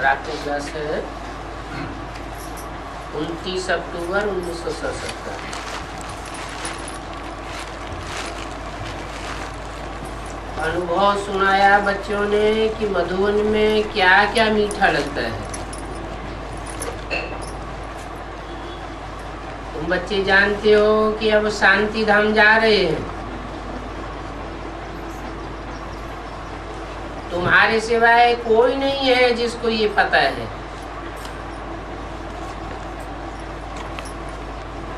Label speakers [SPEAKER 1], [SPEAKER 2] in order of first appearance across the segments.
[SPEAKER 1] राकेश दास है 29 अक्टूबर 1977। अनुभव सुनाया बच्चों ने कि मधुबन में क्या क्या मीठा लगता है। तुम बच्चे जानते हो कि अब शांति धाम जा रहे हैं। तुम्हारे सिवाय कोई नहीं है जिसको ये पता है।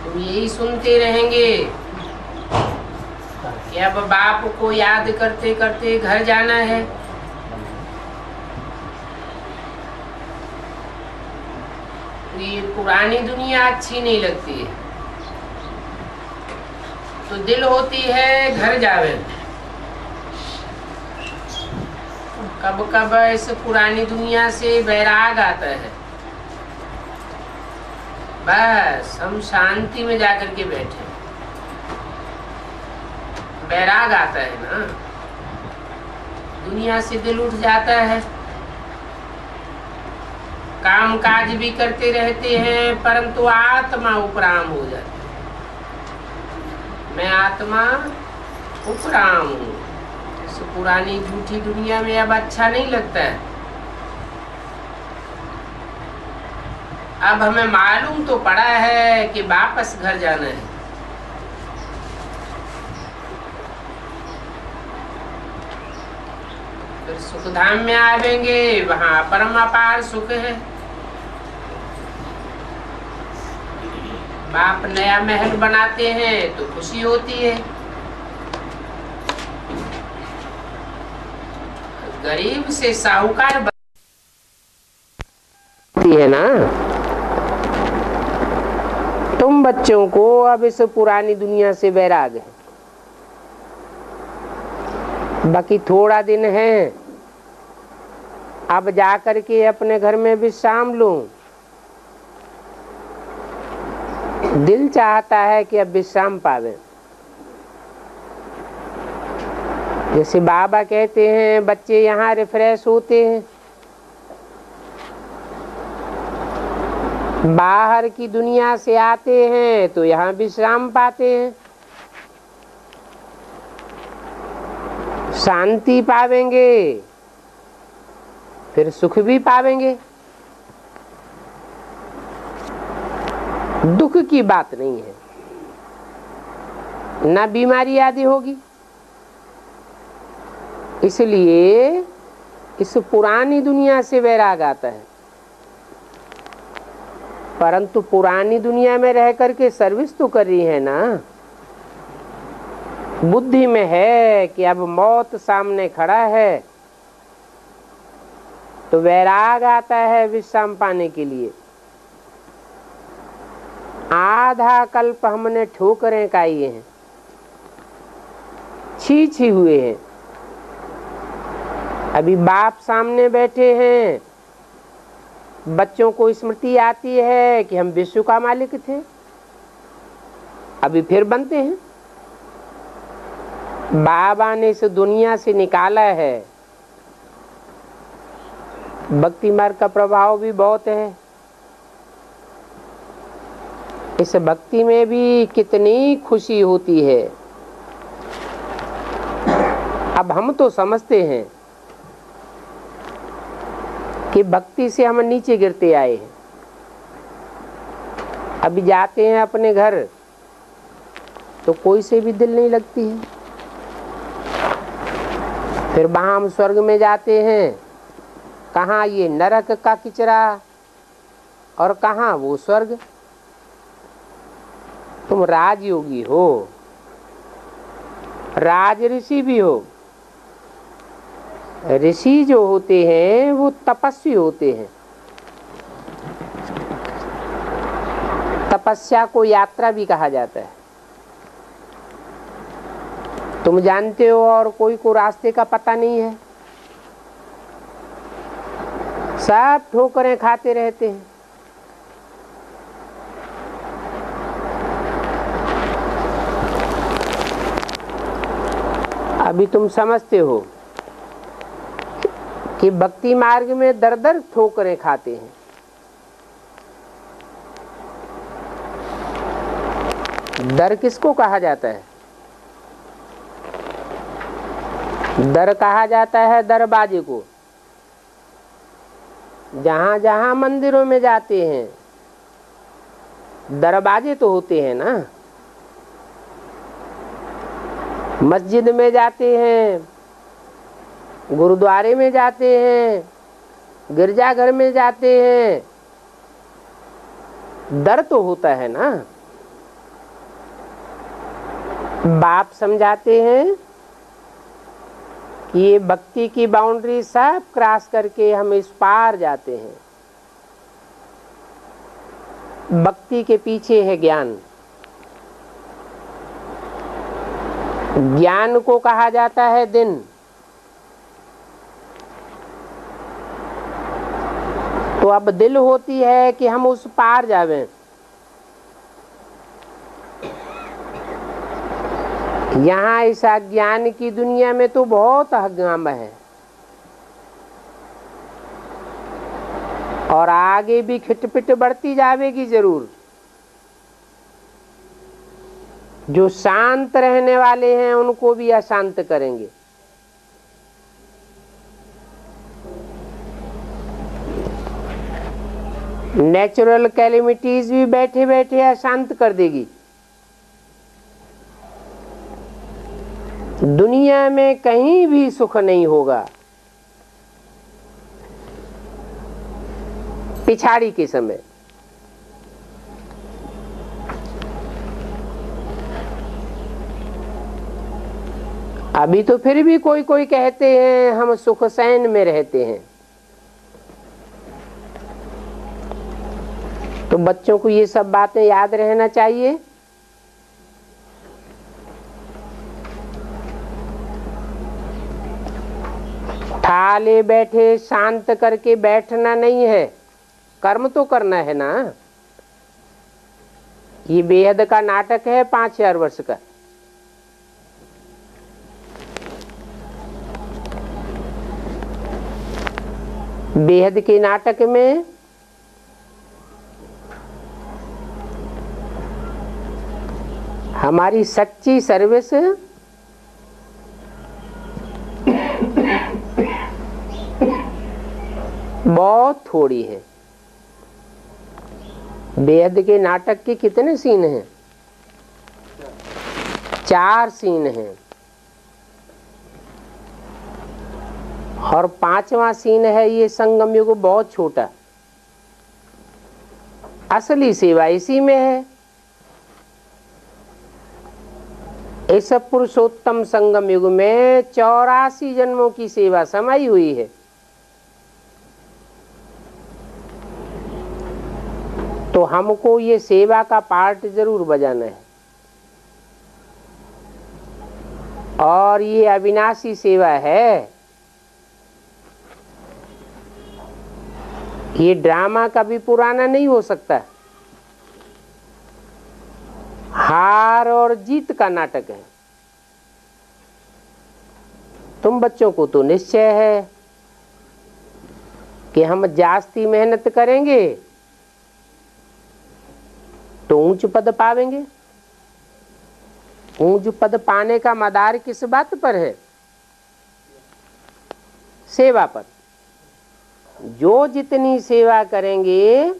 [SPEAKER 1] तुम यही सुनते रहेंगे कि अब बाप को याद करते करते घर जाना है। ये पुरानी दुनिया अच्छी नहीं लगती है, तो दिल होती है घर जावे। कब कब इस पुरानी दुनिया से वैराग आता है। बस हम शांति में जाकर के बैठे। वैराग आता है ना, दुनिया से दिल उठ जाता है। काम काज भी करते रहते हैं परंतु आत्मा उपराम हो जाती है। मैं आत्मा उपराम हूँ। इस पुरानी झूठी दुनिया में अब अच्छा नहीं लगता है। अब हमें मालूम तो पड़ा है कि वापस घर जाना है। फिर सुखधाम में आवेंगे, वहां परम अपार सुख है। बाप नया महल बनाते हैं तो खुशी होती है। गरीब से साहूकार बनती है ना। तुम बच्चों को अब इस पुरानी दुनिया से वैराग है। बाकी थोड़ा दिन है, अब जाकर के अपने घर में विश्राम लो। दिल चाहता है कि अब विश्राम पावे। जैसे बाबा कहते हैं बच्चे यहाँ रिफ्रेश होते हैं, बाहर की दुनिया से आते हैं तो यहाँ विश्राम पाते हैं, शांति पावेंगे, फिर सुख भी पावेंगे। दुख की बात नहीं है, ना बीमारी आदि होगी। इसलिए इस पुरानी दुनिया से वैराग आता है। परंतु पुरानी दुनिया में रह करके सर्विस तो कर रही है ना। बुद्धि में है कि अब मौत सामने खड़ा है तो वैराग आता है विश्राम पाने के लिए। आधा कल्प हमने ठोकरें खाई हैं, छी हुए हैं। अभी बाप सामने बैठे हैं, बच्चों को स्मृति आती है कि हम विश्व का मालिक थे, अभी फिर बनते हैं। बाबा ने इस दुनिया से निकाला है। भक्ति मार्ग का प्रभाव भी बहुत है। इस भक्ति में भी कितनी खुशी होती है। अब हम तो समझते हैं कि भक्ति से हम नीचे गिरते आए हैं। अभी जाते हैं अपने घर तो कोई से भी दिल नहीं लगती है। फिर वहां हम स्वर्ग में जाते हैं, कहाँ ये नरक का किचरा और कहाँ वो स्वर्ग। तुम राजयोगी हो, राज ऋषि भी हो। ऋषि जो होते हैं वो तपस्वी होते हैं। तपस्या को यात्रा भी कहा जाता है। तुम जानते हो और कोई को रास्ते का पता नहीं है, सब ठोकरें खाते रहते हैं। अभी तुम समझते हो कि भक्ति मार्ग में दर दर ठोकरें खाते हैं। दर किसको कहा जाता है? दर कहा जाता है दरवाजे को। जहां जहां मंदिरों में जाते हैं दरवाजे तो होते हैं ना। मस्जिद में जाते हैं, गुरुद्वारे में जाते हैं, गिरजाघर में जाते हैं, दर तो होता है ना। बाप समझाते हैं कि ये भक्ति की बाउंड्री सब क्रॉस करके हम इस पार जाते हैं। भक्ति के पीछे है ज्ञान। ज्ञान को कहा जाता है दिन। तो अब दिल होती है कि हम उस पार जावें। यहाँ इस अज्ञान की दुनिया में तो बहुत हंगामा है और आगे भी खिटपिट बढ़ती जाएगी जरूर। जो शांत रहने वाले हैं उनको भी अशांत करेंगे। नेचुरल कैलेमिटीज भी बैठे बैठे अशांत कर देगी। दुनिया में कहीं भी सुख नहीं होगा पिछाड़ी के समय। अभी तो फिर भी कोई कोई कहते हैं हम सुख सैन में रहते हैं। तो बच्चों को ये सब बातें याद रहना चाहिए। ठाले बैठे शांत करके बैठना नहीं है, कर्म तो करना है ना। ये बेहद का नाटक है 5000 वर्ष का। बेहद के नाटक में हमारी सच्ची सर्विस बहुत थोड़ी है। बेहद के नाटक के कितने सीन हैं? 4 सीन हैं और 5वां सीन है ये संगम युग, बहुत छोटा। असली सेवा इसी में है। इस पुरुषोत्तम संगम युग में 84 जन्मों की सेवा समाई हुई है। तो हमको ये सेवा का पार्ट जरूर बजाना है। और ये अविनाशी सेवा है। ये ड्रामा कभी पुराना नहीं हो सकता। हार और जीत का नाटक है। तुम बच्चों को तो निश्चय है कि हम जास्ती मेहनत करेंगे तो ऊंच पद पावेंगे। ऊंच पद पाने का मदार किस बात पर है? सेवा पर। जो जितनी सेवा करेंगे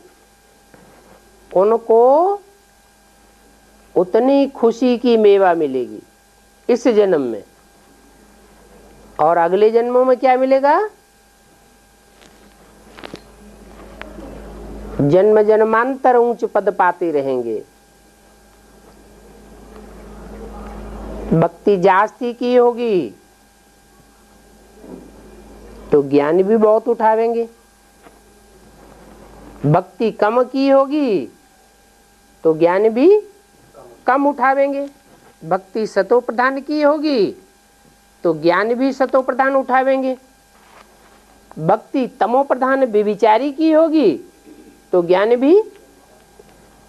[SPEAKER 1] उनको उतनी खुशी की मेवा मिलेगी इस जन्म में। और अगले जन्मों में क्या मिलेगा? जन्म जन्मांतर ऊंच पद पाते रहेंगे। भक्ति जास्ती की होगी तो ज्ञान भी बहुत उठावेंगे। भक्ति कम की होगी तो ज्ञान भी कम उठावेंगे। भक्ति सतो प्रधान की होगी तो ज्ञान भी सतो प्रधान उठावेंगे। भक्ति तमो प्रधान व्यभिचारी की होगी तो ज्ञान भी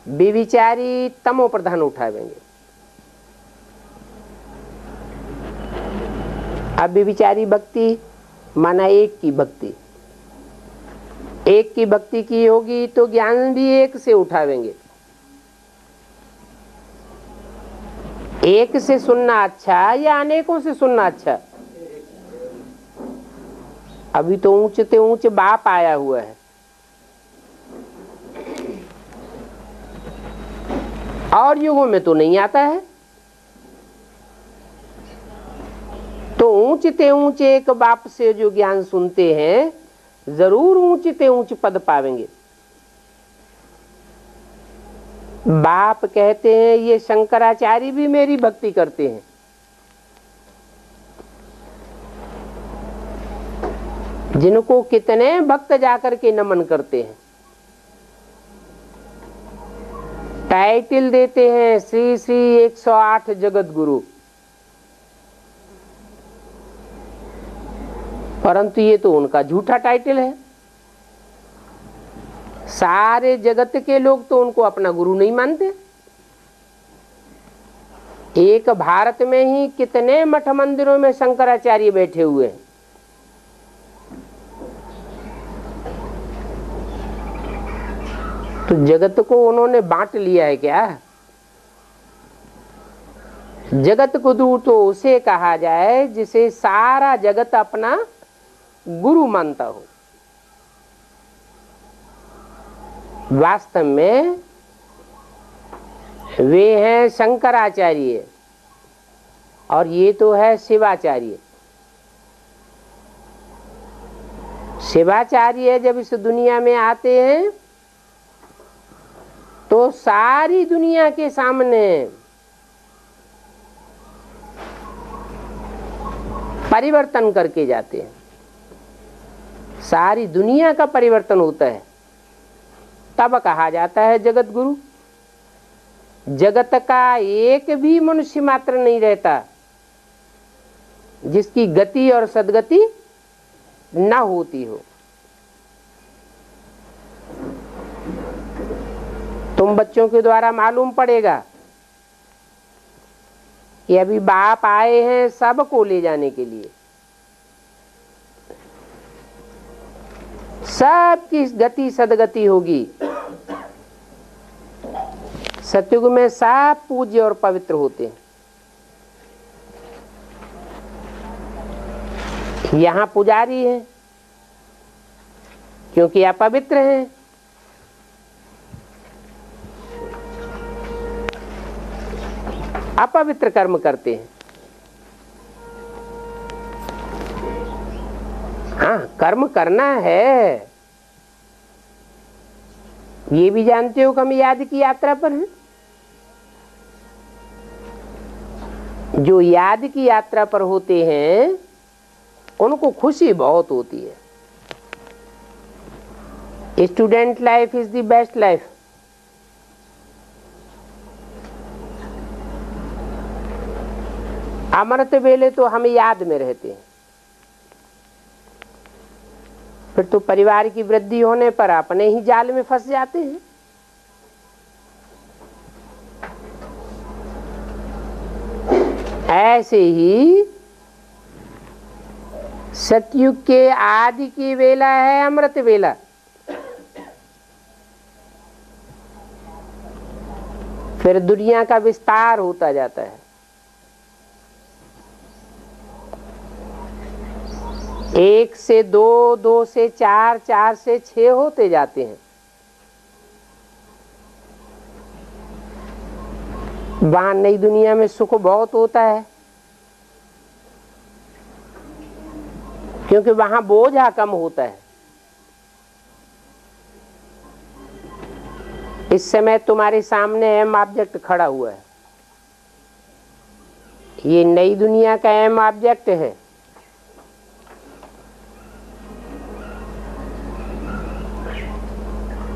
[SPEAKER 1] व्यभिचारी तमो प्रधान उठावेंगे। अब व्यभिचारी भक्ति माना एक की भक्ति, एक की भक्ति की होगी तो ज्ञान भी एक से उठावेंगे। एक से सुनना अच्छा या अनेकों से सुनना अच्छा? अभी तो ऊंचे ऊंचे बाप आया हुआ है, और युगों में तो नहीं आता है। तो ऊंचे ऊंचे एक बाप से जो ज्ञान सुनते हैं जरूर ऊंचे ऊंचे पद पावेंगे। बाप कहते हैं ये शंकराचार्य भी मेरी भक्ति करते हैं। जिनको कितने भक्त जाकर के नमन करते हैं, टाइटल देते हैं श्री श्री 108 जगत गुरु, परंतु ये तो उनका झूठा टाइटल है। सारे जगत के लोग तो उनको अपना गुरु नहीं मानते। एक भारत में ही कितने मठ मंदिरों में शंकराचार्य बैठे हुए हैं। तो जगत को उन्होंने बांट लिया है क्या? जगत गुरु तो उसे कहा जाए जिसे सारा जगत अपना गुरु मानता हो। वास्तव में वे हैं शंकराचार्य और ये तो है शिवाचार्य। शिवाचार्य जब इस दुनिया में आते हैं तो सारी दुनिया के सामने परिवर्तन करके जाते हैं। सारी दुनिया का परिवर्तन होता है, तब कहा जाता है जगत गुरु। जगत का एक भी मनुष्य मात्र नहीं रहता जिसकी गति और सद्गति न होती हो। तुम बच्चों के द्वारा मालूम पड़ेगा कि अभी बाप आए हैं सबको ले जाने के लिए। सबकी गति सदगति होगी। सतयुग में सब पूज्य और पवित्र होते हैं। यहाँ पुजारी हैं क्योंकि अपवित्र हैं। अपवित्र कर्म करते हैं। हाँ, कर्म करना है, ये भी जानते हो कि हम याद की यात्रा पर हैं। जो याद की यात्रा पर होते हैं उनको खुशी बहुत होती है। Student life is the best life. अमृत वेले तो हम याद में रहते हैं, फिर तो परिवार की वृद्धि होने पर अपने ही जाल में फंस जाते हैं। ऐसे ही सतयुग के आदि की वेला है अमृत वेला। फिर दुनिया का विस्तार होता जाता है। एक से दो, दो से चार, चार से 6 होते जाते हैं। वहां नई दुनिया में सुख बहुत होता है क्योंकि वहां बोझा कम होता है। इस समय तुम्हारे सामने एम ऑब्जेक्ट खड़ा हुआ है, ये नई दुनिया का एम ऑब्जेक्ट है।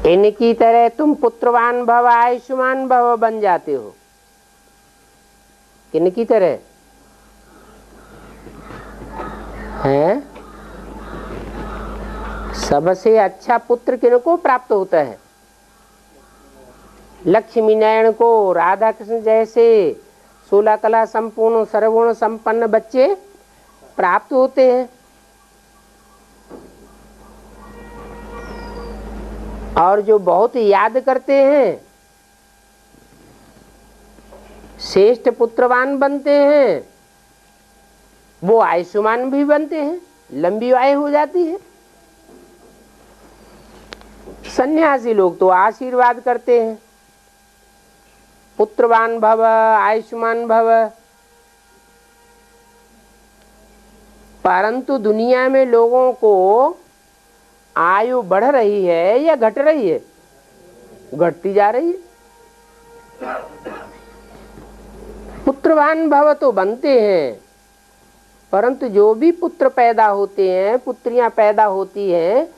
[SPEAKER 1] इनकी तरह तुम पुत्रवान भव आयुष्मान भव बन जाते हो। किनकी तरह है? सबसे अच्छा पुत्र किनको प्राप्त होता है? लक्ष्मी नारायण को, राधा कृष्ण जैसे 16 कला संपूर्ण सर्वगुण संपन्न बच्चे प्राप्त होते हैं। और जो बहुत याद करते हैं श्रेष्ठ पुत्रवान बनते हैं, वो आयुष्मान भी बनते हैं, लंबी आयु हो जाती है। सन्यासी लोग तो आशीर्वाद करते हैं, पुत्रवान भव, आयुष्मान भव। परंतु दुनिया में लोगों को आयु बढ़ रही है या घट रही है? घटती जा रही है। पुत्रवान भव तो बनते हैं, परंतु जो भी पुत्र पैदा होते हैं, पुत्रियां पैदा होती हैं,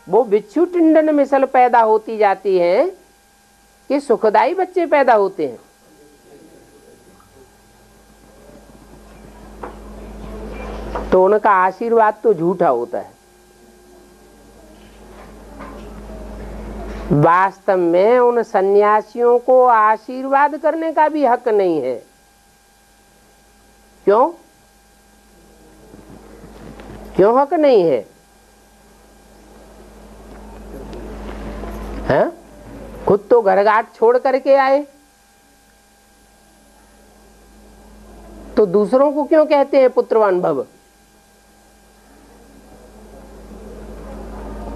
[SPEAKER 1] वो बिच्छू टिंडन मिसल पैदा होती जाती हैं कि सुखदाई बच्चे पैदा होते हैं। तो उनका आशीर्वाद तो झूठा होता है। वास्तव में उन सन्यासियों को आशीर्वाद करने का भी हक नहीं है। क्यों? क्यों हक नहीं है? हैं? खुद तो घरघाट छोड़ करके आए, तो दूसरों को क्यों कहते हैं पुत्रवान भव?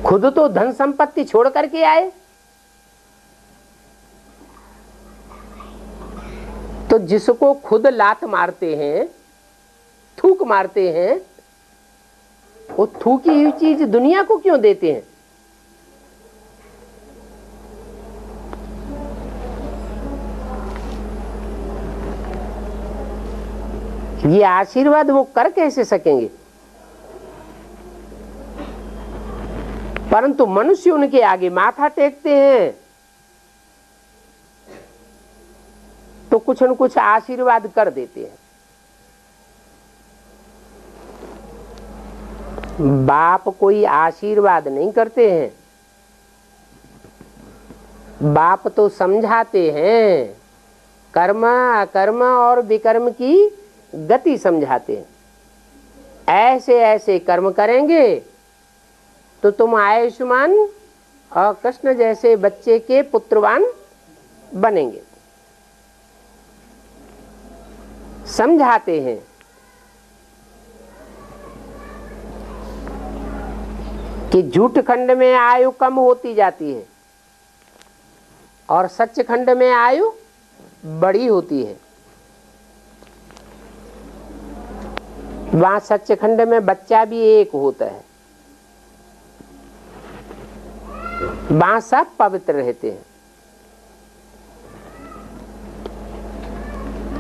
[SPEAKER 1] खुद तो धन संपत्ति छोड़ करके आए, तो जिसको खुद लात मारते हैं, थूक मारते हैं, वो थूकी हुई चीज दुनिया को क्यों देते हैं? ये आशीर्वाद वो कर कैसे सकेंगे? परंतु मनुष्य उनके आगे माथा टेकते हैं तो कुछ न कुछ आशीर्वाद कर देते हैं। बाप कोई आशीर्वाद नहीं करते हैं, बाप तो समझाते हैं, कर्म अकर्म और विकर्म की गति समझाते हैं। ऐसे ऐसे कर्म करेंगे तो तुम आयुष्मान और कृष्ण जैसे बच्चे के पुत्रवान बनेंगे। समझाते हैं। कि झूठ खंड में आयु कम होती जाती है और सच खंड में आयु बड़ी होती है। वहां सच खंड में बच्चा भी एक होता है, वहां सब पवित्र रहते हैं।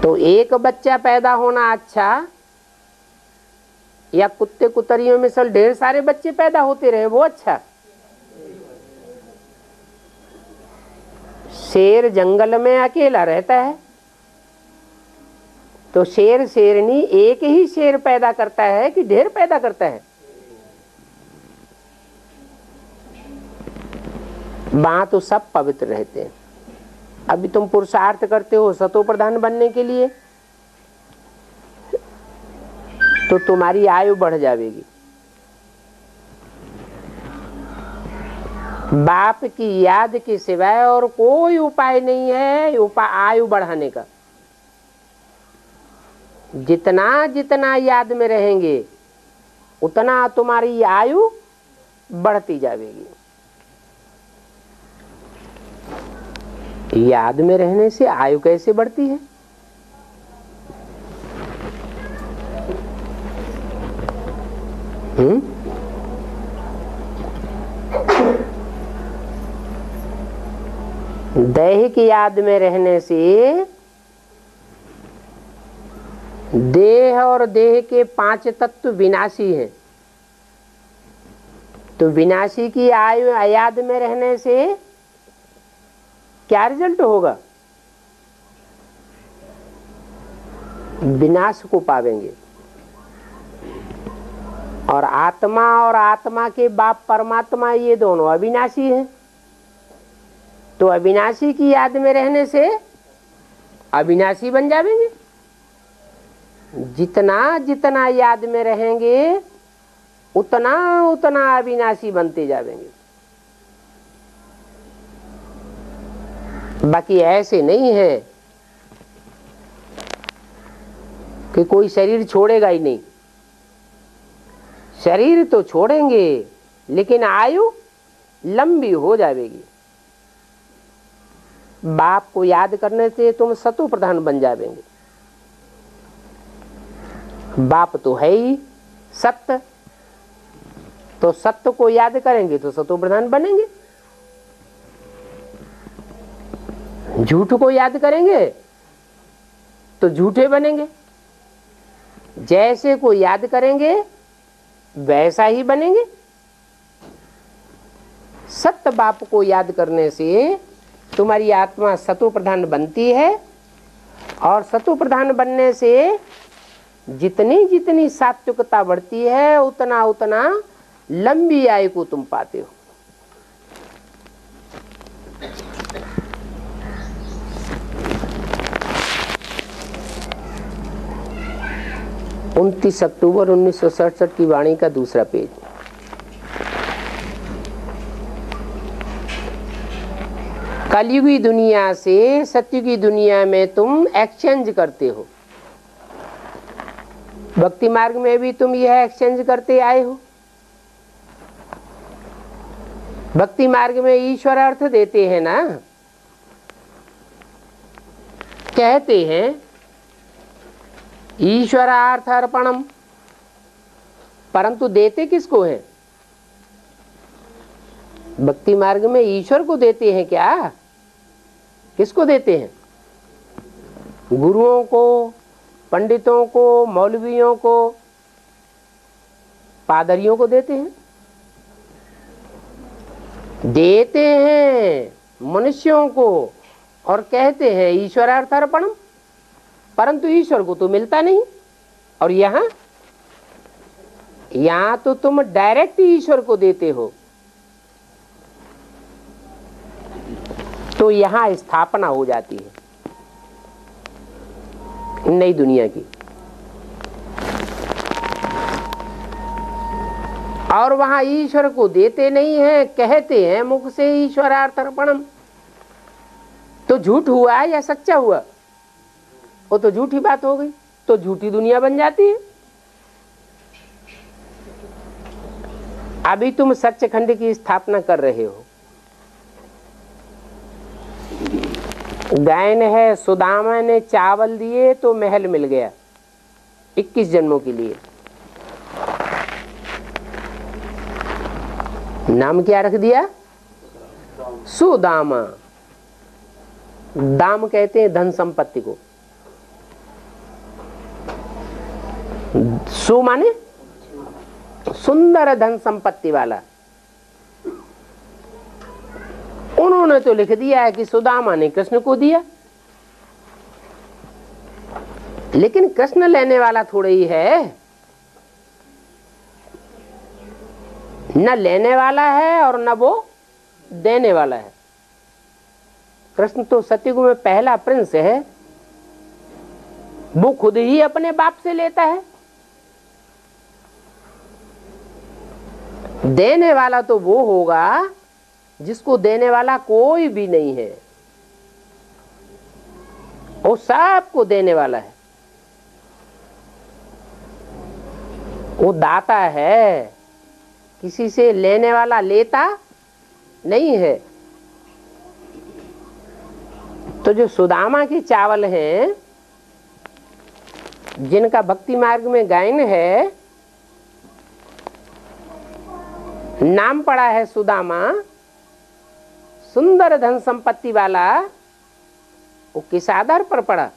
[SPEAKER 1] तो एक बच्चा पैदा होना अच्छा या कुत्ते कुतरियों में से ढेर सारे बच्चे पैदा होते रहे वो अच्छा? शेर जंगल में अकेला रहता है तो शेर शेरनी एक ही शेर पैदा करता है कि ढेर पैदा करता है? वहां तो सब पवित्र रहते हैं। अभी तुम पुरुषार्थ करते हो सतो प्रधान बनने के लिए तो तुम्हारी आयु बढ़ जाएगी। बाप की याद के सिवाय और कोई उपाय नहीं है आयु बढ़ाने का। जितना जितना याद में रहेंगे उतना तुम्हारी आयु बढ़ती जाएगी। याद में रहने से आयु कैसे बढ़ती है? देह की याद में रहने से देह और देह के 5 तत्व विनाशी हैं। तो विनाशी की आयु याद में रहने से क्या रिजल्ट होगा? विनाश को पावेंगे। और आत्मा के बाप परमात्मा ये दोनों अविनाशी हैं। तो अविनाशी की याद में रहने से अविनाशी बन जाएंगे। जितना जितना याद में रहेंगे उतना उतना अविनाशी बनते जाएंगे। बाकी ऐसे नहीं है कि कोई शरीर छोड़ेगा ही नहीं। शरीर तो छोड़ेंगे लेकिन आयु लंबी हो जाएगी। बाप को याद करने से तुम सतो प्रधान बन जाएंगे। बाप तो है ही सत्य, तो सत्य को याद करेंगे तो सतो प्रधान बनेंगे। झूठ को याद करेंगे तो झूठे बनेंगे। जैसे को याद करेंगे वैसा ही बनेंगे। सत्य बाप को याद करने से तुम्हारी आत्मा सतो प्रधान बनती है, और सतो प्रधान बनने से जितनी जितनी सात्विकता बढ़ती है उतना उतना लंबी आयु को तुम पाते हो। 29 अक्टूबर 1967 की वाणी का दूसरा पेज। कलयुगी दुनिया से सत्युगी दुनिया में तुम एक्सचेंज करते हो। भक्ति मार्ग में भी तुम यह एक्सचेंज करते आए हो। भक्ति मार्ग में ईश्वर अर्थ देते हैं ना, कहते हैं ईश्वरार्थ अर्पणम, परंतु देते किसको है? भक्ति मार्ग में ईश्वर को देते हैं क्या? किसको देते हैं? गुरुओं को, पंडितों को, मौलवियों को, पादरियों को देते हैं। देते हैं मनुष्यों को और कहते हैं ईश्वरार्थ अर्पणम, परंतु ईश्वर को तो मिलता नहीं। और यहां तो तुम डायरेक्ट ईश्वर को देते हो, तो यहां स्थापना हो जाती है नई दुनिया की। और वहां ईश्वर को देते नहीं है, कहते हैं मुख से ईश्वरार्थ अर्पणम। तो झूठ हुआ या सच्चा हुआ? वो तो झूठी बात हो गई, तो झूठी दुनिया बन जाती है। अभी तुम सच्चखंड की स्थापना कर रहे हो। गायन है, सुदामा ने चावल दिए तो महल मिल गया 21 जन्मों के लिए। नाम क्या रख दिया? सुदामा। दाम कहते हैं धन संपत्ति को। सु माने सुंदर धन संपत्ति वाला। उन्होंने तो लिख दिया है कि सुदामा ने कृष्ण को दिया, लेकिन कृष्ण लेने वाला थोड़ा ही है, न लेने वाला है और न वो देने वाला है। कृष्ण तो सतयुग में पहला प्रिंस है, वो खुद ही अपने बाप से लेता है। देने वाला तो वो होगा जिसको देने वाला कोई भी नहीं है, वो सबको देने वाला है। वो दाता है, किसी से लेने वाला लेता नहीं है। तो जो सुदामा के चावल हैं, जिनका भक्ति मार्ग में गायन है, नाम पड़ा है सुदामा, सुंदर धन संपत्ति वाला, वो किस आधार पर पड़ा?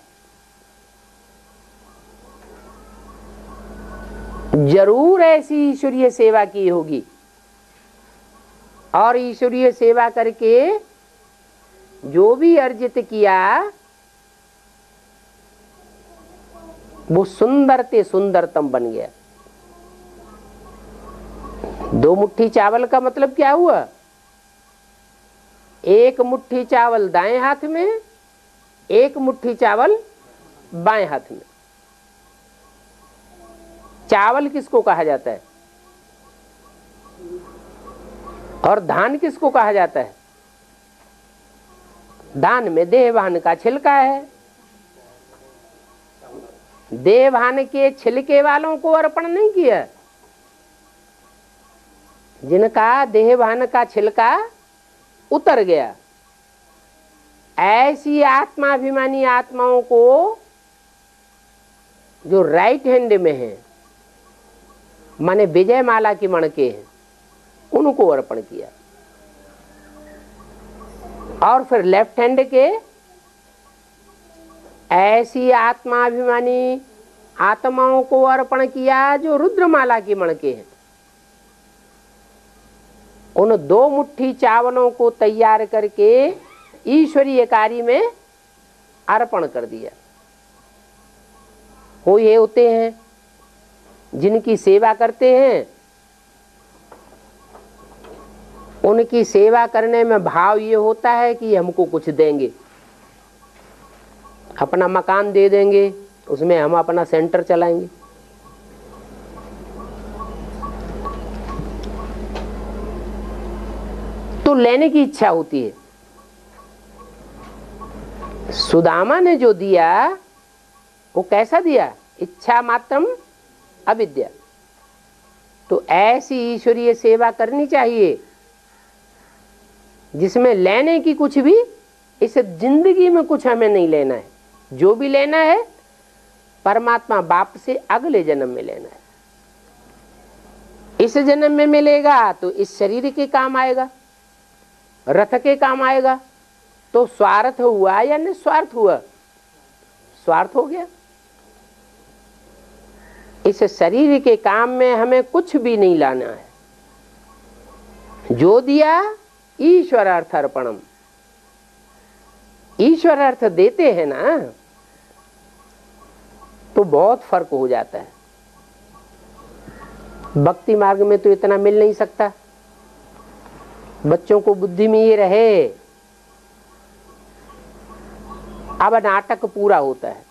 [SPEAKER 1] जरूर ऐसी ईश्वरीय सेवा की होगी, और ईश्वरीय सेवा करके जो भी अर्जित किया वो सुंदर ते सुंदरतम बन गया। 2 मुट्ठी चावल का मतलब क्या हुआ? 1 मुट्ठी चावल दाएं हाथ में, 1 मुट्ठी चावल बाएं हाथ में। चावल किसको कहा जाता है? और धान किसको कहा जाता है? दान में देहभान का छिलका है। देहभान के छिलके वालों को अर्पण नहीं किया। जिनका देहभान का छिलका उतर गया, ऐसी आत्माभिमानी आत्माओं को जो राइट हैंड में है, माने विजय माला की मणके हैं, उनको अर्पण किया। और फिर लेफ्ट हैंड के ऐसी आत्माभिमानी आत्माओं को अर्पण किया जो रुद्रमाला की मणके हैं। उन 2 मुट्ठी चावलों को तैयार करके ईश्वरीय कार्य में अर्पण कर दिया। वो ये होते हैं जिनकी सेवा करते हैं, उनकी सेवा करने में भाव ये होता है कि हमको कुछ देंगे, अपना मकान दे देंगे, उसमें हम अपना सेंटर चलाएंगे। तो लेने की इच्छा होती है। सुदामा ने जो दिया वो कैसा दिया? इच्छा मात्रम अविद्या। तो ऐसी ईश्वरीय सेवा करनी चाहिए जिसमें लेने की कुछ भी, इस जिंदगी में कुछ हमें नहीं लेना है। जो भी लेना है परमात्मा बाप से अगले जन्म में लेना है। इस जन्म में मिलेगा तो इस शरीर के काम आएगा, रथ के काम आएगा। तो स्वार्थ हुआ या निस्वार्थ हुआ? स्वार्थ हो गया। इस शरीर के काम में हमें कुछ भी नहीं लाना है। जो दिया ईश्वर अर्थ अर्पणम। ईश्वर अर्थ देते हैं ना तो बहुत फर्क हो जाता है। भक्ति मार्ग में तो इतना मिल नहीं सकता। बच्चों को बुद्धि में ये रहे, अब नाटक पूरा होता है।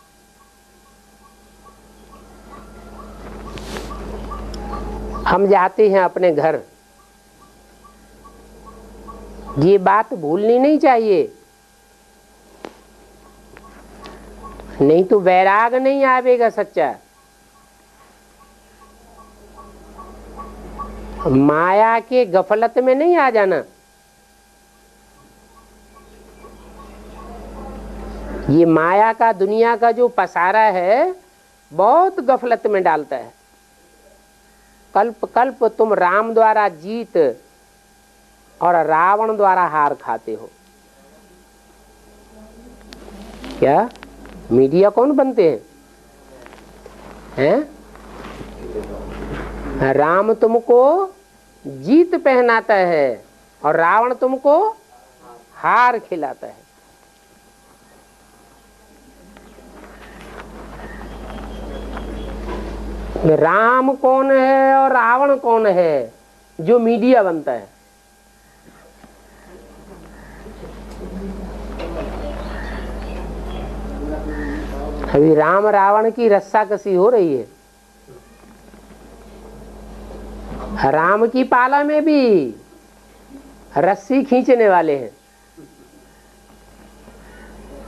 [SPEAKER 1] हम जाते हैं अपने घर, ये बात भूलनी नहीं चाहिए, नहीं तो वैराग नहीं आवेगा सच्चा। माया के गफलत में नहीं आ जाना। ये माया का, दुनिया का जो पसारा है बहुत गफलत में डालता है। कल्प कल्प तुम राम द्वारा जीत और रावण द्वारा हार खाते हो। क्या मीडिया कौन बनते हैं? राम तुमको जीत पहनाता है और रावण तुमको हार खिलाता है। राम कौन है और रावण कौन है? जो मीडिया बनता है। अभी राम रावण की रस्साकसी हो रही है। राम की पाला में भी रस्सी खींचने वाले हैं।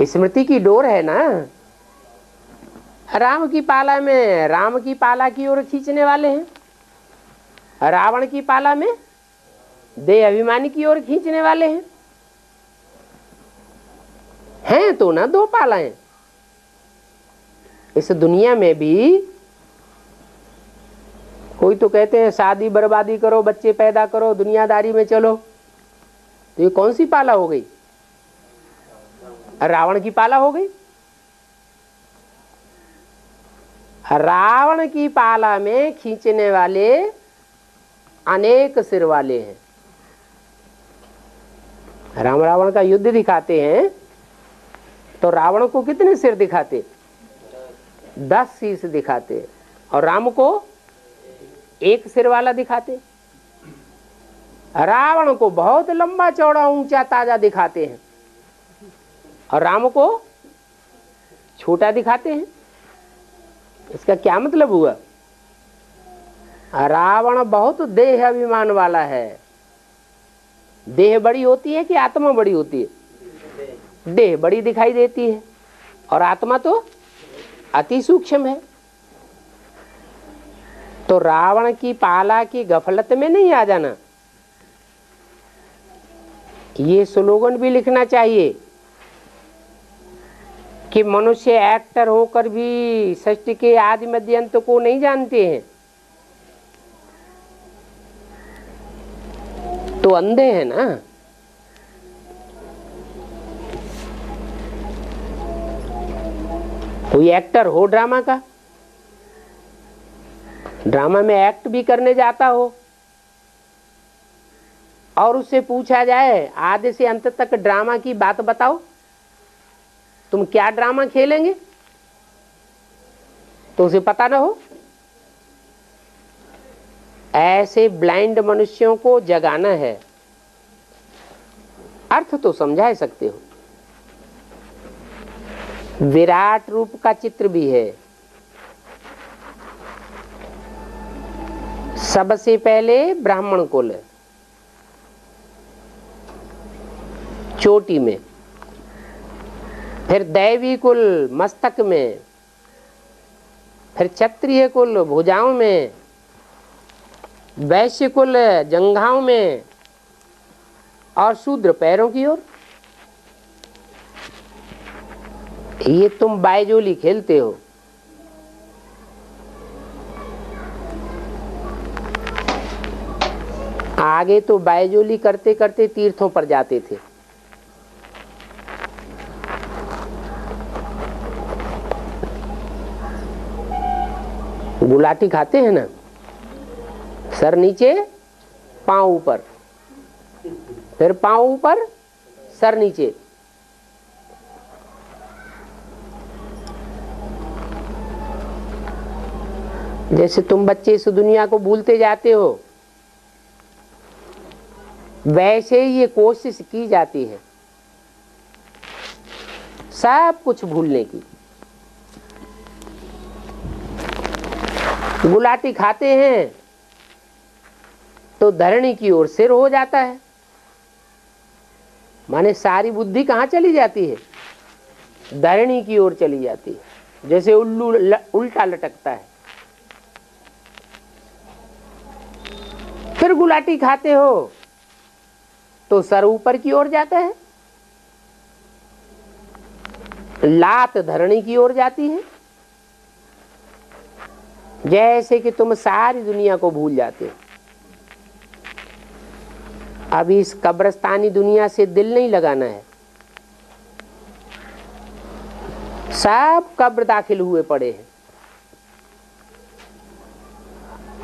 [SPEAKER 1] स्मृति की डोर है ना, राम की पाला में राम की पाला की ओर खींचने वाले हैं, रावण की पाला में देह अभिमानी की ओर खींचने वाले हैं तो ना 2 पालाएं। इस दुनिया में भी कोई तो कहते हैं शादी बर्बादी करो, बच्चे पैदा करो, दुनियादारी में चलो। तो ये कौन सी पाला हो गई? रावण की पाला हो गई। रावण की पाला में खींचने वाले अनेक सिर वाले हैं। राम रावण का युद्ध दिखाते हैं तो रावण को कितने सिर दिखाते? 10 शीश दिखाते और राम को 1 सिर वाला दिखाते। रावण को बहुत लंबा चौड़ा ऊंचा ताजा दिखाते हैं और राम को छोटा दिखाते हैं। इसका क्या मतलब हुआ? रावण बहुत देह अभिमान वाला है। देह बड़ी होती है कि आत्मा बड़ी होती है? देह बड़ी दिखाई देती है और आत्मा तो अति सूक्ष्म है। तो रावण की पाला की गफलत में नहीं आ जाना, ये स्लोगन भी लिखना चाहिए कि मनुष्य एक्टर होकर भी सृष्टि के आदि मध्य अंत को नहीं जानते हैं, तो अंधे हैं ना। कोई एक्टर हो ड्रामा का, ड्रामा में एक्ट भी करने जाता हो और उससे पूछा जाए आधे से अंत तक ड्रामा की बात बताओ, तुम क्या ड्रामा खेलेंगे, तो उसे पता ना हो। ऐसे ब्लाइंड मनुष्यों को जगाना है। अर्थ तो समझा सकते हो। विराट रूप का चित्र भी है। सबसे पहले ब्राह्मण कुल चोटी में, फिर दैवी कुल मस्तक में, फिर क्षत्रिय कुल भुजाओं में, वैश्य कुल जंघाओं में और शूद्र पैरों की ओर। ये तुम बायजोली खेलते हो। आगे तो बायजोली करते करते तीर्थों पर जाते थे। गुलाटी खाते हैं ना, सर नीचे पांव ऊपर, फिर पांव ऊपर सर नीचे। जैसे तुम बच्चे इस दुनिया को भूलते जाते हो, वैसे ही ये कोशिश की जाती है सब कुछ भूलने की। गुलाटी खाते हैं तो धरणी की ओर सिर हो जाता है, माने सारी बुद्धि कहाँ चली जाती है, धरणी की ओर चली जाती है। जैसे उल्लू उल्टा लटकता है। फिर गुलाटी खाते हो तो सर ऊपर की ओर जाता है, लात धरणी की ओर जाती है। जैसे कि तुम सारी दुनिया को भूल जाते हो। अभी इस कब्रिस्तानी दुनिया से दिल नहीं लगाना है। सब कब्र दाखिल हुए पड़े हैं।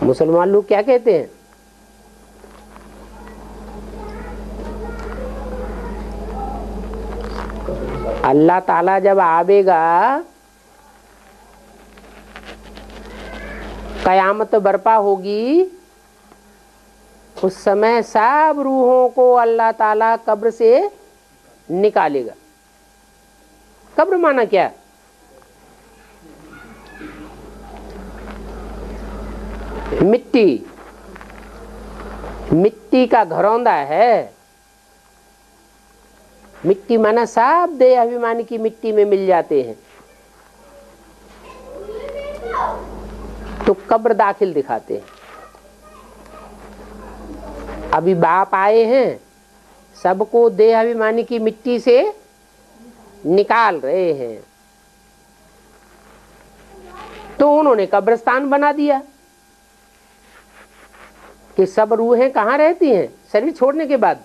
[SPEAKER 1] मुसलमान लोग क्या कहते हैं, अल्लाह ताला जब आवेगा, कयामत बर्पा होगी, उस समय सब रूहों को अल्लाह ताला कब्र से निकालेगा। कब्र माना क्या, मिट्टी, मिट्टी का घरौंदा है। मिट्टी माना सब देह अभिमानी की मिट्टी में मिल जाते हैं। तो कब्र दाखिल दिखाते हैं। अभी बाप आए हैं, सबको देह अभिमानी की मिट्टी से निकाल रहे हैं। तो उन्होंने कब्रिस्तान बना दिया कि सब रूहें कहाँ रहती हैं, शरीर छोड़ने के बाद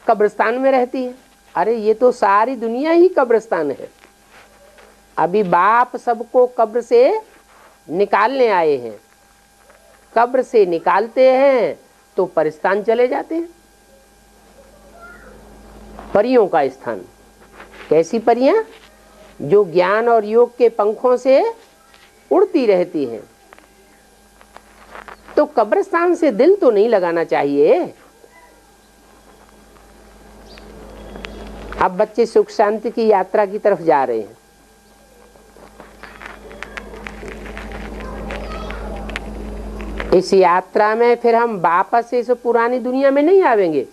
[SPEAKER 1] कब्रिस्तान में रहती है। अरे ये तो सारी दुनिया ही कब्रिस्तान है। अभी बाप सबको कब्र से निकालने आए हैं। कब्र से निकालते हैं तो परिस्तान चले जाते हैं। परियों का स्थान। कैसी परियां, जो ज्ञान और योग के पंखों से उड़ती रहती हैं। तो कब्रिस्तान से दिल तो नहीं लगाना चाहिए। अब बच्चे सुख शांति की यात्रा की तरफ जा रहे हैं। इस यात्रा में फिर हम वापस इस पुरानी दुनिया में नहीं आवेंगे।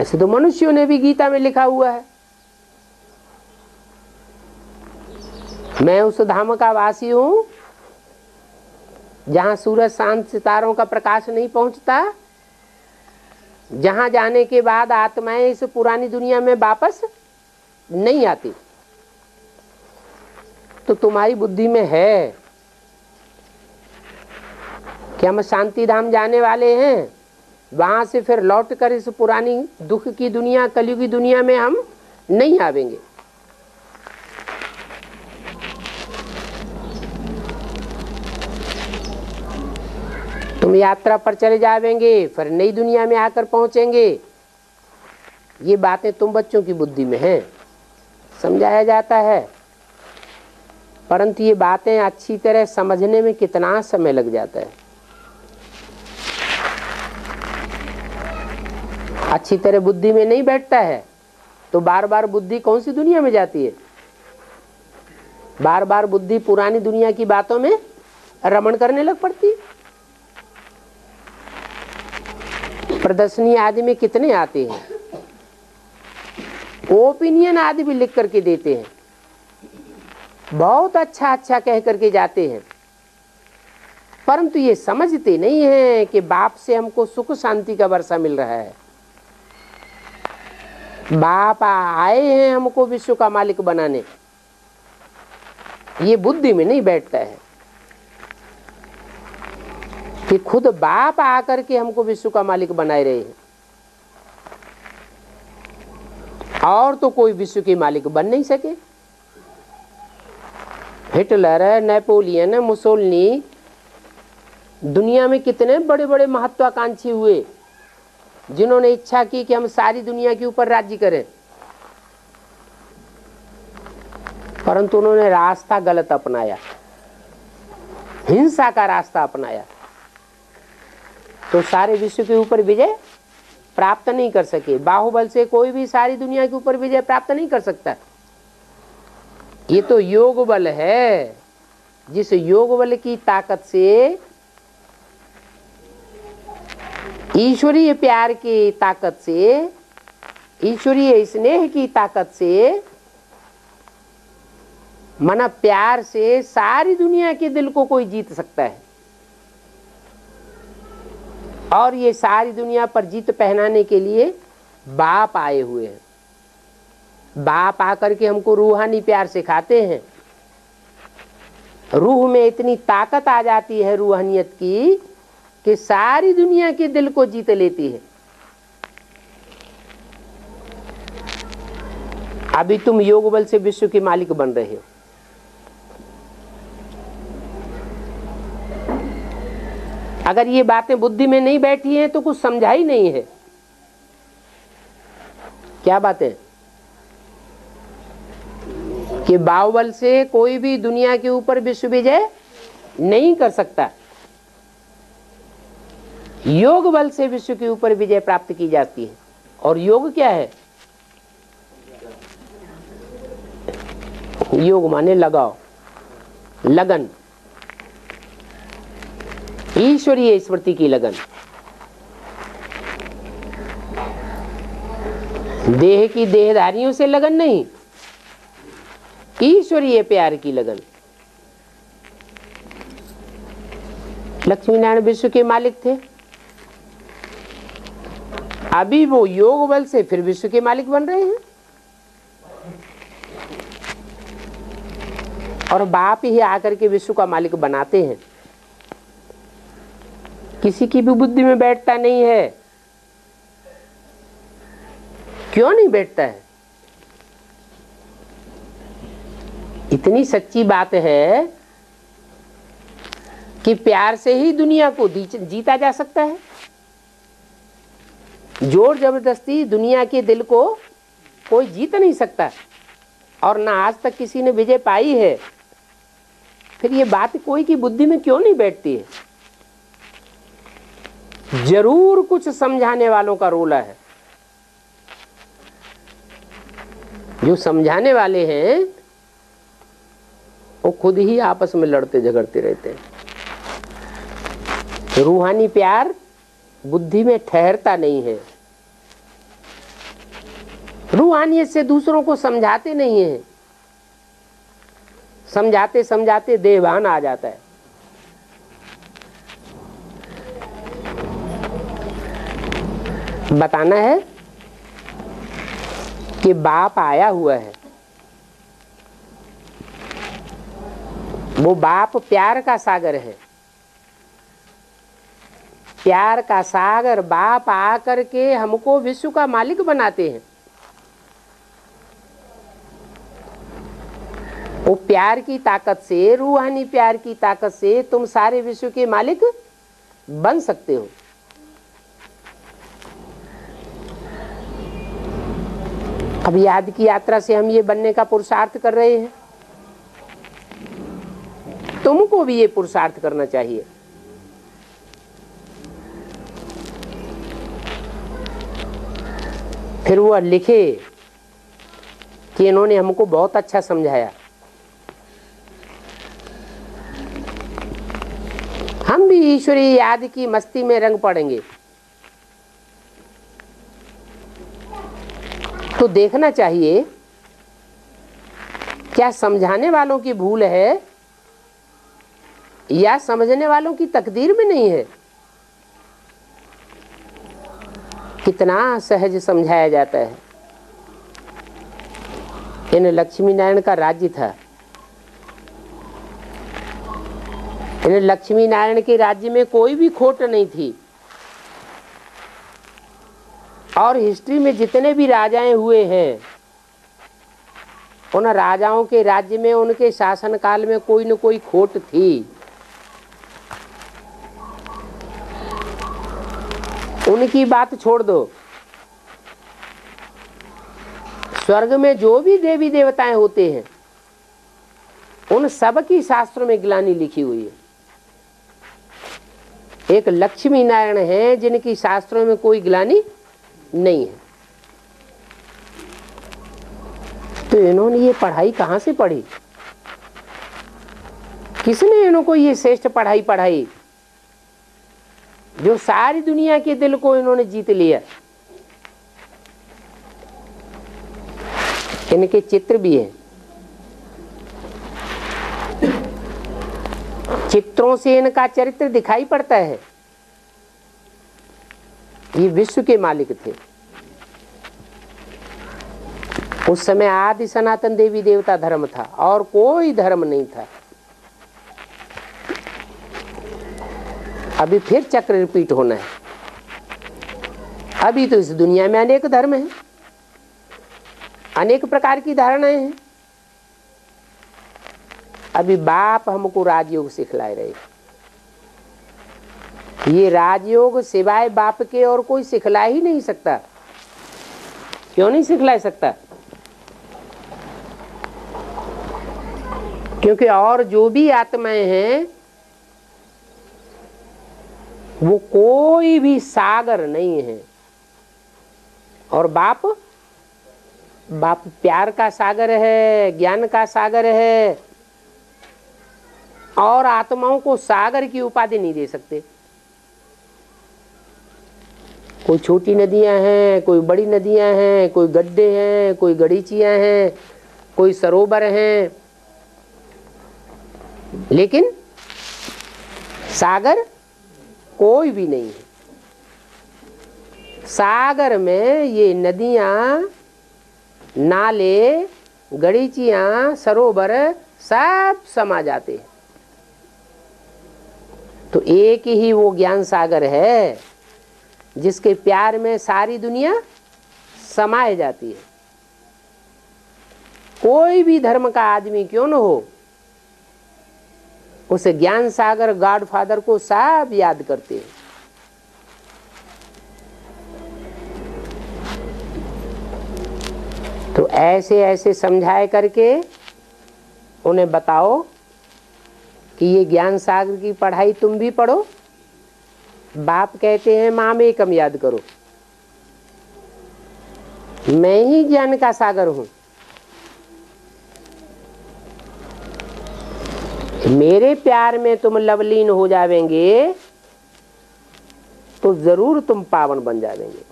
[SPEAKER 1] ऐसे तो मनुष्यों ने भी गीता में लिखा हुआ है, मैं उस धाम का वासी हूं जहां सूरज शांत सितारों का प्रकाश नहीं पहुंचता, जहां जाने के बाद आत्माएं इस पुरानी दुनिया में वापस नहीं आती। तो तुम्हारी बुद्धि में है कि हम शांति धाम जाने वाले हैं, वहां से फिर लौट कर इस पुरानी दुख की दुनिया, कलयुगी दुनिया में हम नहीं आवेंगे। तुम यात्रा पर चले जाएंगे, फिर नई दुनिया में आकर पहुंचेंगे। ये बातें तुम बच्चों की बुद्धि में हैं, समझाया जाता है, परंतु ये बातें अच्छी तरह समझने में कितना समय लग जाता है। अच्छी तरह बुद्धि में नहीं बैठता है तो बार बार बुद्धि कौन सी दुनिया में जाती है? बार बार बुद्धि पुरानी दुनिया की बातों में रमण करने लग पड़ती है। प्रदर्शनी आदि में कितने आते हैं, ओपिनियन आदि भी लिख करके देते हैं, बहुत अच्छा अच्छा कह करके जाते हैं, परंतु ये समझते नहीं है कि बाप से हमको सुख शांति का वर्षा मिल रहा है। बाप आए हैं हमको विश्व का मालिक बनाने, ये बुद्धि में नहीं बैठता है कि खुद बाप आकर के हमको विश्व का मालिक बनाए रहे हैं, और तो कोई विश्व के मालिक बन नहीं सके। हिटलर, नेपोलियन, मुसोलिनी, दुनिया में कितने बड़े बड़े महत्वाकांक्षी हुए जिन्होंने इच्छा की कि हम सारी दुनिया के ऊपर राज्य करें, परंतु उन्होंने रास्ता गलत अपनाया, हिंसा का रास्ता अपनाया, तो सारे विश्व के ऊपर विजय प्राप्त नहीं कर सके। बाहुबल से कोई भी सारी दुनिया के ऊपर विजय प्राप्त नहीं कर सकता। ये तो योग बल है, जिस योग बल की ताकत से, ईश्वरीय प्यार की ताकत से, ईश्वरीय स्नेह की ताकत से, मना प्यार से सारी दुनिया के दिल को कोई जीत सकता है। और ये सारी दुनिया पर जीत पहनाने के लिए बाप आए हुए हैं। बाप आकर के हमको रूहानी प्यार सिखाते हैं। रूह में इतनी ताकत आ जाती है रूहानियत की कि सारी दुनिया के दिल को जीत लेती है। अभी तुम योग बल से विश्व के मालिक बन रहे हो। अगर ये बातें बुद्धि में नहीं बैठी हैं तो कुछ समझा ही नहीं है। क्या बात है कि बाहुबल से कोई भी दुनिया के ऊपर विश्व विजय नहीं कर सकता, योग बल से विश्व के ऊपर विजय प्राप्त की जाती है। और योग क्या है? योग माने लगाओ, लगन, ईश्वरीय स्मृति की लगन, देह की देहधारियों से लगन नहीं, ईश्वरीय प्यार की लगन। लक्ष्मी नारायण विश्व के मालिक थे, अभी वो योग बल से फिर विश्व के मालिक बन रहे हैं। और बाप ही आकर के विश्व का मालिक बनाते हैं। किसी की भी बुद्धि में बैठता नहीं है। क्यों नहीं बैठता है? इतनी सच्ची बात है कि प्यार से ही दुनिया को जीता जा सकता है। जोर जबरदस्ती दुनिया के दिल को कोई जीत नहीं सकता, और ना आज तक किसी ने विजय पाई है। फिर ये बात कोई की बुद्धि में क्यों नहीं बैठती है? जरूर कुछ समझाने वालों का रोल है। जो समझाने वाले हैं वो खुद ही आपस में लड़ते झगड़ते रहते हैं। रूहानी प्यार बुद्धि में ठहरता नहीं है। रूहानियत से दूसरों को समझाते नहीं हैं, समझाते समझाते देहभान आ जाता है। बताना है कि बाप आया हुआ है, वो बाप प्यार का सागर है। प्यार का सागर बाप आकर के हमको विश्व का मालिक बनाते हैं। वो प्यार की ताकत से, रूहानी प्यार की ताकत से तुम सारे विश्व के मालिक बन सकते हो। अब याद की यात्रा से हम ये बनने का पुरुषार्थ कर रहे हैं, तुमको भी ये पुरुषार्थ करना चाहिए। फिर वो लिखे कि इन्होंने हमको बहुत अच्छा समझाया, हम भी ईश्वरीय याद की मस्ती में रंग पड़ेंगे। तो देखना चाहिए क्या समझाने वालों की भूल है या समझने वालों की तकदीर में नहीं है। कितना सहज समझाया जाता है। इन लक्ष्मी नारायण का राज्य था, इन लक्ष्मी नारायण के राज्य में कोई भी खोट नहीं थी। और हिस्ट्री में जितने भी राजाएं हुए हैं, उन राजाओं के राज्य में उनके शासन काल में कोई न कोई खोट थी। उनकी बात छोड़ दो, स्वर्ग में जो भी देवी देवताएं होते हैं उन सब की शास्त्रों में ग्लानि लिखी हुई है। एक लक्ष्मी नारायण है जिनकी शास्त्रों में कोई ग्लानि नहीं है। तो इन्होंने ये पढ़ाई कहां से पढ़ी? किसने इनको ये श्रेष्ठ पढ़ाई पढ़ाई जो सारी दुनिया के दिल को इन्होंने जीत लिया? इनके चित्र भी हैं, चित्रों से इनका चरित्र दिखाई पड़ता है। ये विश्व के मालिक थे। उस समय आदि सनातन देवी देवता धर्म था और कोई धर्म नहीं था। अभी फिर चक्र रिपीट होना है। अभी तो इस दुनिया में अनेक धर्म हैं, अनेक प्रकार की धारणाएं हैं। अभी बाप हमको राजयोग सिखलाए रहे। ये राजयोग सिवाय बाप के और कोई सिखला ही नहीं सकता। क्यों नहीं सिखला सकता? क्योंकि और जो भी आत्माएं हैं वो कोई भी सागर नहीं है। और बाप प्यार का सागर है, ज्ञान का सागर है। और आत्माओं को सागर की उपाधि नहीं दे सकते। कोई छोटी नदियां हैं, कोई बड़ी नदियां हैं, कोई गड्ढे हैं, कोई गड़ीचियां हैं, कोई सरोवर हैं, लेकिन सागर कोई भी नहीं है। सागर में ये नदियां, नाले, गड़ीचियां, सरोवर सब समा जाते हैं। तो एक ही वो ज्ञान सागर है जिसके प्यार में सारी दुनिया समाये जाती है। कोई भी धर्म का आदमी क्यों न हो, उस ज्ञान सागर गॉड फादर को सब याद करते हैं। तो ऐसे ऐसे समझाए करके उन्हें बताओ कि ये ज्ञान सागर की पढ़ाई तुम भी पढ़ो। बाप कहते हैं माम एकम याद करो, मैं ही ज्ञान का सागर हूं। मेरे प्यार में तुम लवलीन हो जावेंगे तो जरूर तुम पावन बन जावेंगे।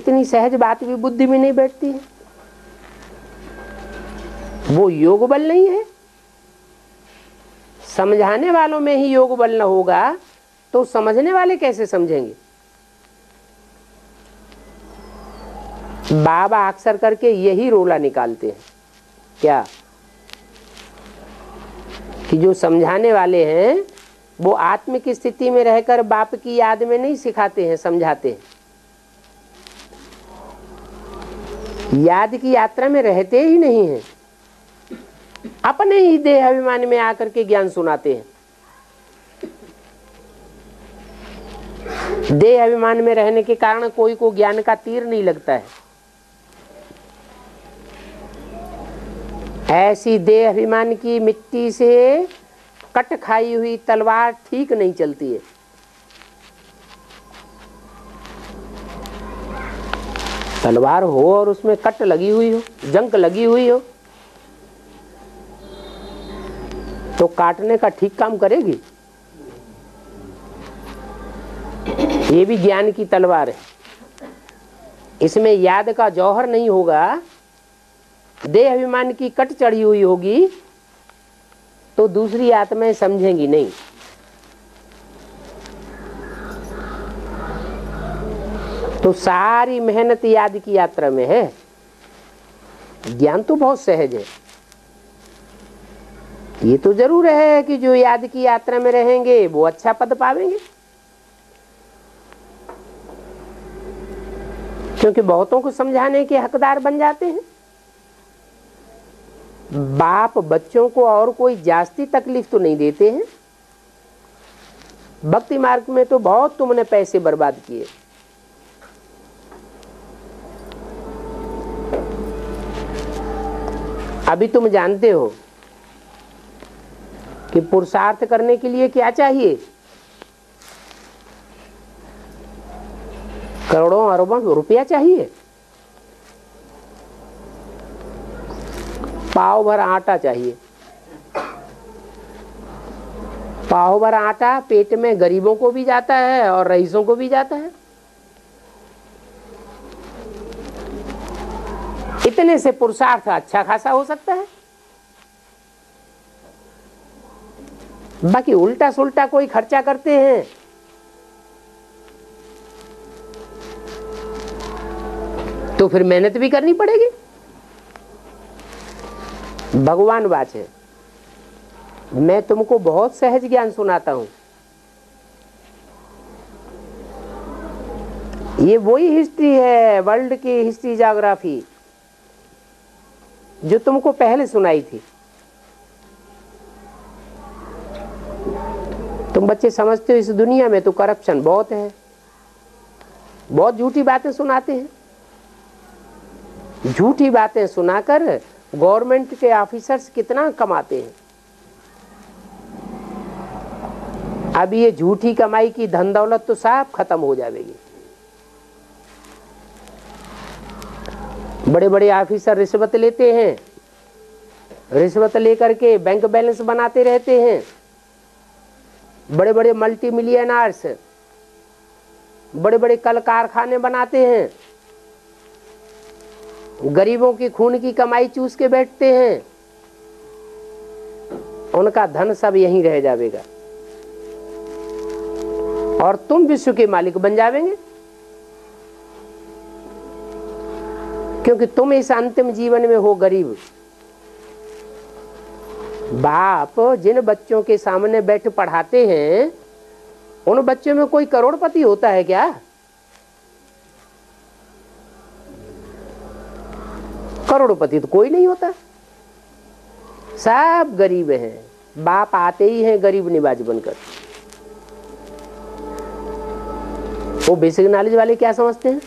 [SPEAKER 1] इतनी सहज बात भी बुद्धि में नहीं बैठती है। वो योग बल नहीं है। समझाने वालों में ही योग बल न होगा तो समझने वाले कैसे समझेंगे। बाबा अक्सर करके यही रोला निकालते हैं क्या, कि जो समझाने वाले हैं वो आत्मिक स्थिति में रहकर बाप की याद में नहीं सिखाते हैं, समझाते हैं। याद की यात्रा में रहते ही नहीं हैं, अपने ही देह अभिमान में आकर के ज्ञान सुनाते हैं। देह अभिमान में रहने के कारण कोई को ज्ञान का तीर नहीं लगता है। ऐसी देह अभिमान की मिट्टी से कट खाई हुई तलवार ठीक नहीं चलती है। तलवार हो और उसमें कट लगी हुई हो, जंग लगी हुई हो, तो काटने का ठीक काम करेगी। ये भी ज्ञान की तलवार है। इसमें याद का जौहर नहीं होगा, देह अभिमान की कट चढ़ी हुई होगी, तो दूसरी आत्माएं समझेंगी नहीं। तो सारी मेहनत याद की यात्रा में है। ज्ञान तो बहुत सहज है। ये तो जरूर है कि जो याद की यात्रा में रहेंगे वो अच्छा पद पावेंगे, क्योंकि बहुतों को समझाने के हकदार बन जाते हैं। बाप बच्चों को और कोई जास्ती तकलीफ तो नहीं देते हैं। भक्ति मार्ग में तो बहुत तुमने पैसे बर्बाद किए। अभी तुम जानते हो कि पुरुषार्थ करने के लिए क्या चाहिए। करोड़ों अरबों रुपया चाहिए, पाव भर आटा चाहिए। पाव भर आटा पेट में गरीबों को भी जाता है और रईसों को भी जाता है। इतने से पुरुषार्थ अच्छा खासा हो सकता है। बाकी उल्टा सुल्टा कोई खर्चा करते हैं तो फिर मेहनत भी करनी पड़ेगी। भगवान वाचे, मैं तुमको बहुत सहज ज्ञान सुनाता हूं। ये वही हिस्ट्री है, वर्ल्ड की हिस्ट्री ज्योग्राफी जो तुमको पहले सुनाई थी। तुम बच्चे समझते हो इस दुनिया में तो करप्शन बहुत है, बहुत झूठी बातें सुनाते हैं। झूठी बातें सुनाकर गवर्नमेंट के ऑफिसर्स कितना कमाते हैं। अब ये झूठी कमाई की धन दौलत तो सब खत्म हो जाएगी। बड़े बड़े ऑफिसर रिश्वत लेते हैं, रिश्वत लेकर के बैंक बैलेंस बनाते रहते हैं। बड़े बड़े मल्टी मिलियनर्स बड़े बड़े कल कारखाने बनाते हैं, गरीबों की खून की कमाई चूस के बैठते हैं। उनका धन सब यहीं रह जाएगा और तुम विश्व के मालिक बन जावेंगे, क्योंकि तुम इस अंतिम जीवन में हो गरीब। बाप जिन बच्चों के सामने बैठ पढ़ाते हैं उन बच्चों में कोई करोड़पति होता है क्या? करोड़पति तो कोई नहीं होता, सब गरीब हैं। बाप आते ही हैं गरीब निवाज बनकर। वो बेसिक नॉलेज वाले क्या समझते हैं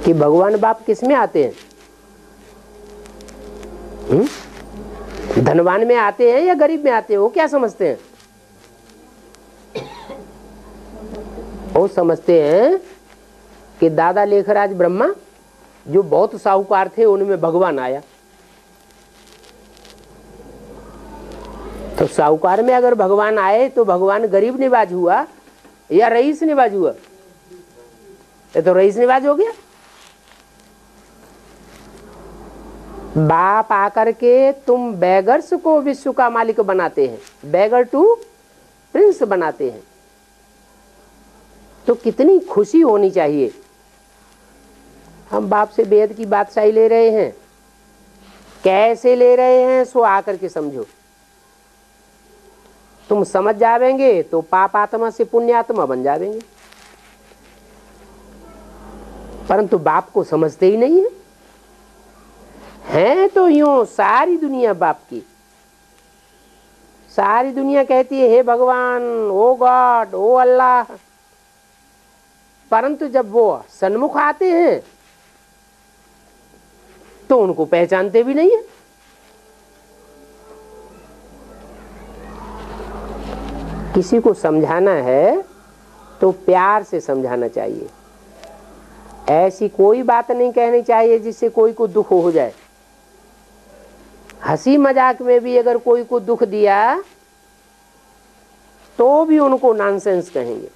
[SPEAKER 1] कि भगवान बाप किस में आते हैं? धनवान में आते हैं या गरीब में आते हैं? वो क्या समझते हैं? वो समझते हैं कि दादा लेखराज ब्रह्मा जो बहुत साहूकार थे उनमें भगवान आया। तो साहूकार में अगर भगवान आए तो भगवान गरीब निवाज हुआ या रईस निवाज हुआ? ये तो रईस निवाज हो गया। बाप आकर के तुम बेगर्स को विश्व का मालिक बनाते हैं, बेगर टू प्रिंस बनाते हैं, तो कितनी खुशी होनी चाहिए। हम बाप से बेहद की बादशाही ले रहे हैं, कैसे ले रहे हैं सो आकर के समझो। तुम समझ जावेंगे तो पाप आत्मा से पुण्य आत्मा बन जावेंगे, परंतु बाप को समझते ही नहीं है तो यूं सारी दुनिया बाप की, सारी दुनिया कहती है हे भगवान, ओ गॉड, ओ अल्लाह, परंतु जब वो सन्मुख आते हैं तो उनको पहचानते भी नहीं है। किसी को समझाना है तो प्यार से समझाना चाहिए, ऐसी कोई बात नहीं कहनी चाहिए जिससे कोई को दुख हो जाए। हंसी मजाक में भी अगर कोई को दुख दिया तो भी उनको नॉनसेंस कहेंगे।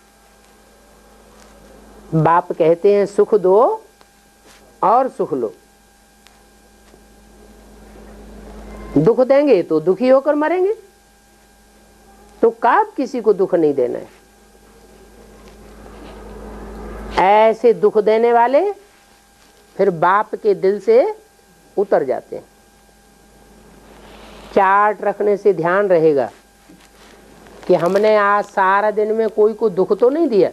[SPEAKER 1] बाप कहते हैं सुख दो और सुख लो, दुख देंगे तो दुखी होकर मरेंगे, तो कब किसी को दुख नहीं देना है। ऐसे दुख देने वाले फिर बाप के दिल से उतर जाते हैं। चार्ट रखने से ध्यान रहेगा कि हमने आज सारा दिन में कोई को दुख तो नहीं दिया।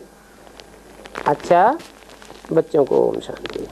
[SPEAKER 1] अच्छा बच्चों को ओम शांति।